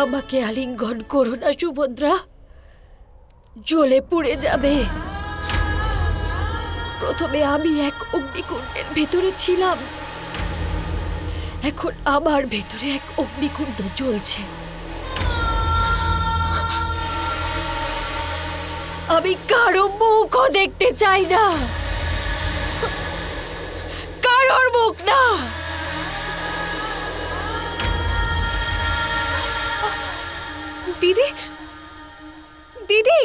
আমাকে আলিঙ্গন করো না সুভদ্রা, জ্বলে পুড়ে যাবে। প্রথমে আমি এক অগ্নিকুণ্ডের ভেতরে ছিলাম, এখন আমার ভেতরে এক অগ্নিকুণ্ড জ্বলছে। আমি কারো মুখও দেখতে চাই না, কারোর মুখ না। দিদি, দিদি,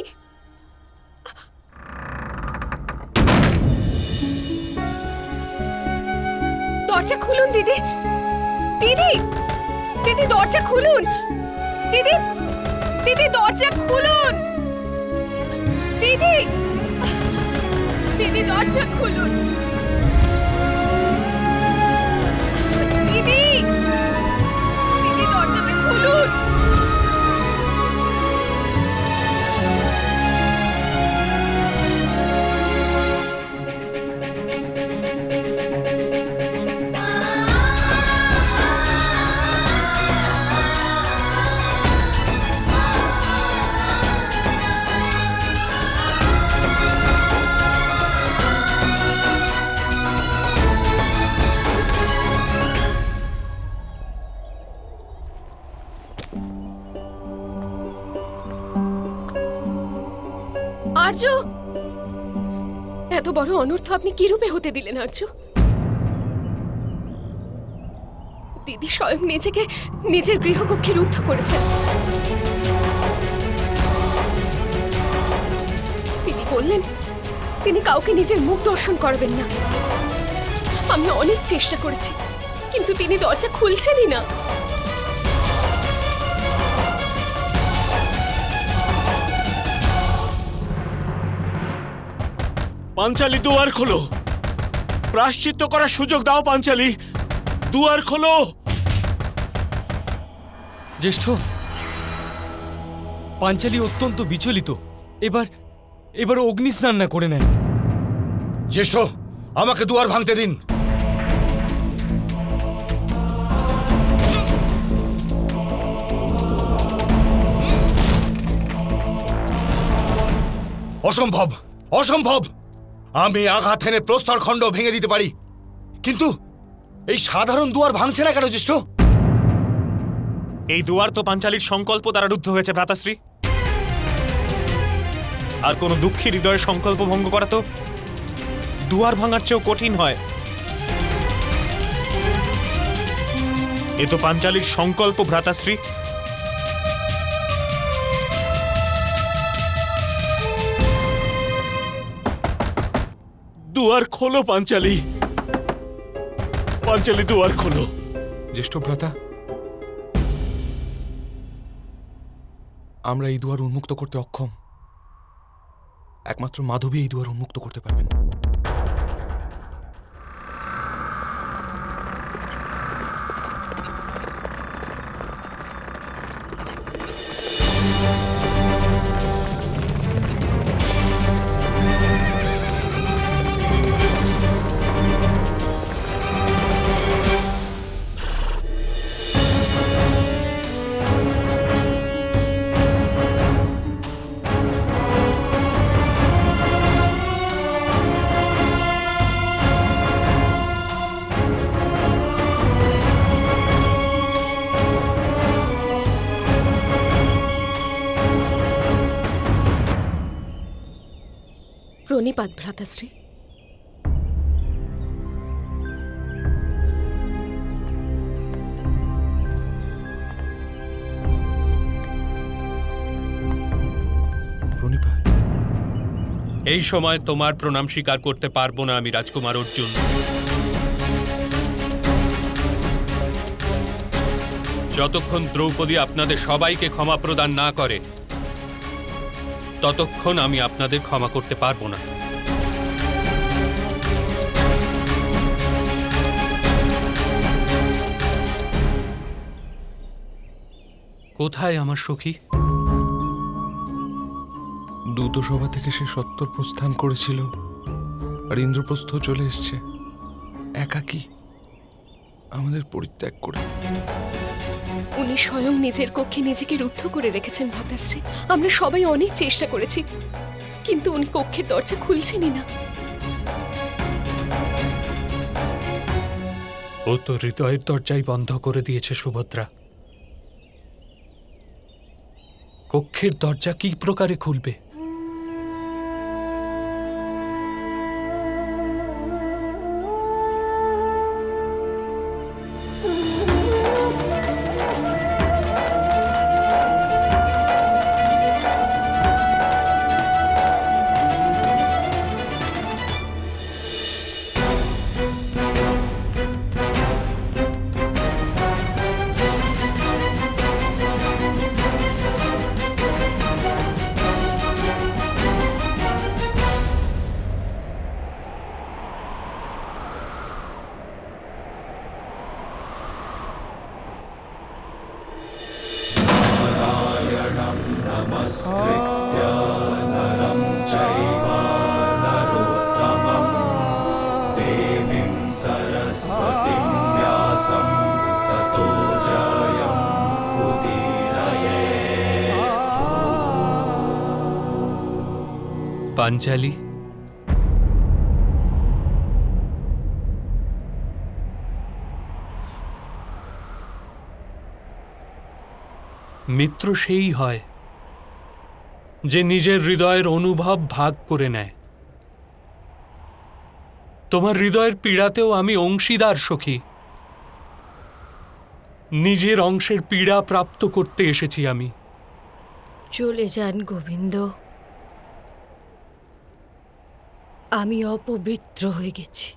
দরজা খুলুন দিদি, দিদি, দিদি দরজা খুলুন, দিদি, দিদি দরজা খুলুন, দিদি, দিদি দরজা খুলুন, দিদি, দিদি দরজাটা খুলুন। আর্য, এত বড় অনর্থ আপনি কি রূপে হতে দিলেন আর্য? দিদি স্বয়ং নিজেকে নিজের গৃহকক্ষে রুদ্ধ করেছেন। তিনি বললেন তিনি কাউকে নিজের মুখ দর্শন করবেন না। আমি অনেক চেষ্টা করেছি, কিন্তু তিনি দরজা খুলছেনই না। পাঞ্চালি, দুয়ার খোলো। প্রায়শ্চিত্ত করার সুযোগ দাও পাঞ্চালি, দুয়ার খোলো। জ্যেষ্ঠ, পাঞ্চালি অত্যন্ত বিচলিত। এবার অগ্নি স্নান না করে নেয়। জ্যেষ্ঠ, আমাকে দুয়ার ভাঙতে দিন। অসম্ভব, অসম্ভব। আমি আঘাত হেনে প্রস্তর খণ্ড ভেঙে দিতে পারি, কিন্তু এই সাধারণ দুয়ার ভাঙছে না কেন জ্যেষ্ঠ? এই দুয়ার তো পাঞ্চালির সংকল্প দ্বারা রুদ্ধ হয়েছে ভ্রাতাশ্রী। আর কোন দুঃখী হৃদয়ের সংকল্প ভঙ্গ করা তো দুয়ার ভাঙার চেয়েও কঠিন হয়। এ তো পাঞ্চালির সংকল্প ভ্রাতাশ্রী। দুয়ার খোলো পাঞ্চালি, পাঞ্চালি দুয়ার খোলো। জ্যেষ্ঠ ভ্রাতা, আমরা এই দুয়ার উন্মুক্ত করতে অক্ষম। একমাত্র মাধবী এই দুয়ার উন্মুক্ত করতে পারবেন। প্রণিপাত ভ্রাতাশ্রী। প্রণিপাত। এই সময় তোমার প্রণাম স্বীকার করতে পারবো না আমি, রাজকুমার অর্জুন। যতক্ষণ দ্রৌপদী আপনাদের সবাইকে ক্ষমা প্রদান না করে ততক্ষণ আমি আপনাদের ক্ষমা করতে পারবো না। কোথায় আমার সখী? দূতসভা থেকে সে সত্তর প্রস্থান করেছিল, আর ইন্দ্রপ্রস্থ চলে এসছে একাকী। আমাদের পরিত্যাগ করে। উনি স্বয়ং নিজের কক্ষে নিজেকে রুদ্ধ করে রেখেছেন ভ্রাতাশ্রী। আমরা সবাই অনেক চেষ্টা করেছি, কিন্তু উনি কক্ষের দরজা খুলছেনই না। ও তো হৃদয়ের দরজাই বন্ধ করে দিয়েছে সুভদ্রা। কক্ষের দরজা কি প্রকারে খুলবে? পাঞ্চালী, মিত্র সেই হয় যে নিজের হৃদয়ের অনুভব ভাগ করে নেয়। তোমার হৃদয়ের পীড়াতেও আমি অংশীদার সখী। নিজের অংশের পীড়া প্রাপ্ত করতে এসেছি আমি। চলে যান গোবিন্দ, আমি অপবিত্র হয়ে গেছি।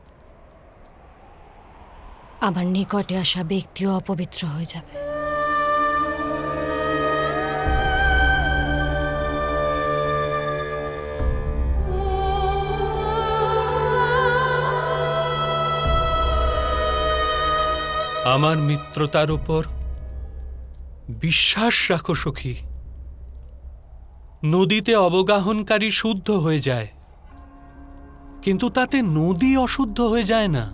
আমার নিকটে আসা ব্যক্তিও অপবিত্র হয়ে যাবে। আমার মিত্রতার উপর বিশ্বাস রাখো সখী। নদীতে অবগাহনকারী শুদ্ধ হয়ে যায়, কিন্তু তাতে নদী অশুদ্ধ হয়ে যায় না।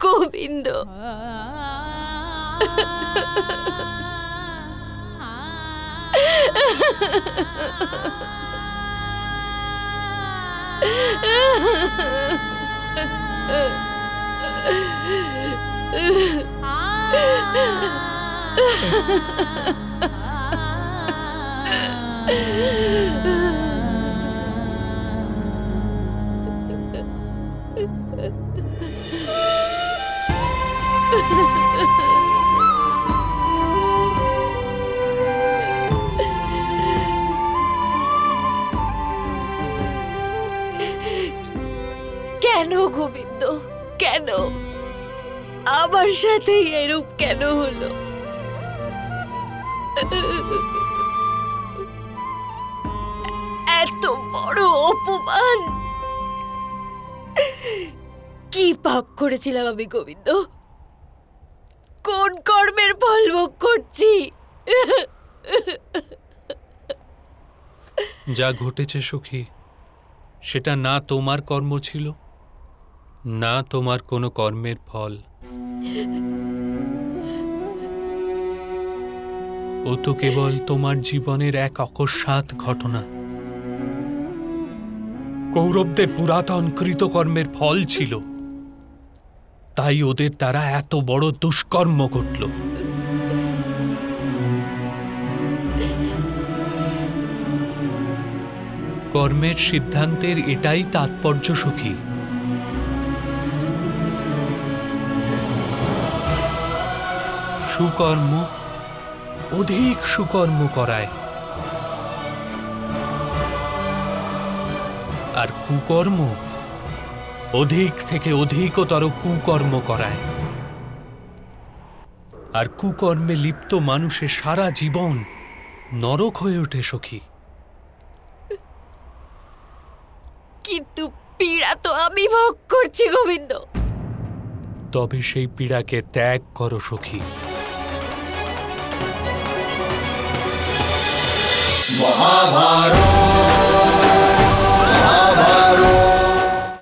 গোবিন্দ, কেন গোবিন্দ, কেন আমার সাথে এরূপ কেন হলো? এত বড় অপমান! কি পাপ করেছিলাম আমি গোবিন্দ? কোন কর্মের ফল ভোগ করছি? যা ঘটেছে সখী, সেটা না তোমার কর্ম ছিল, না তোমার কোনো কর্মের ফল। ও তো কেবল তোমার জীবনের এক অকস্মাৎ ঘটনা। কৌরবদের পুরাতন কৃতকর্মের ফল ছিল, তাই ওদের দ্বারা এত বড় দুষ্কর্ম ঘটল। কর্মের সিদ্ধান্তের এটাই তাৎপর্য সখী। সুকর্ম অধিক সুকর্ম করায়, আর কুকর্ম অধিক থেকে অধিকতর কুকর্ম করায়। আর কুকর্মে লিপ্ত মানুষের সারা জীবন নরক হয়ে ওঠে সখী। কিন্তু পীড়া তো আমি ভোগ করছি গোবিন্দ। তবে সেই পীড়াকে ত্যাগ করো সখী। মহাভারত